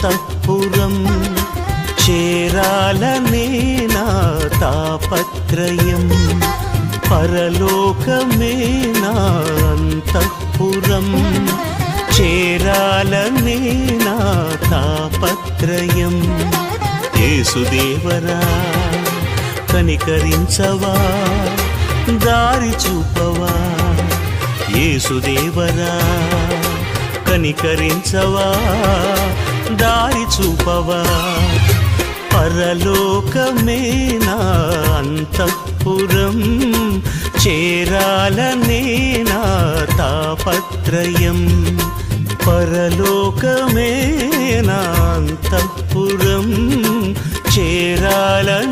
అంతఃపురం చేరాలనే నా తాపత్రయం పరలోకమే నా అంతఃపురం చేరాలనే నా తాపత్రయం యేసుదేవరా కనికరించవా దారి చూపవా యేసుదేవరా కనికరించవా దారి చూపవా పరలోకమే నా అంతఃపురం చేరాలనే నా తాపత్రయం పరలోకమే నా అంతఃపురం చేరాలనే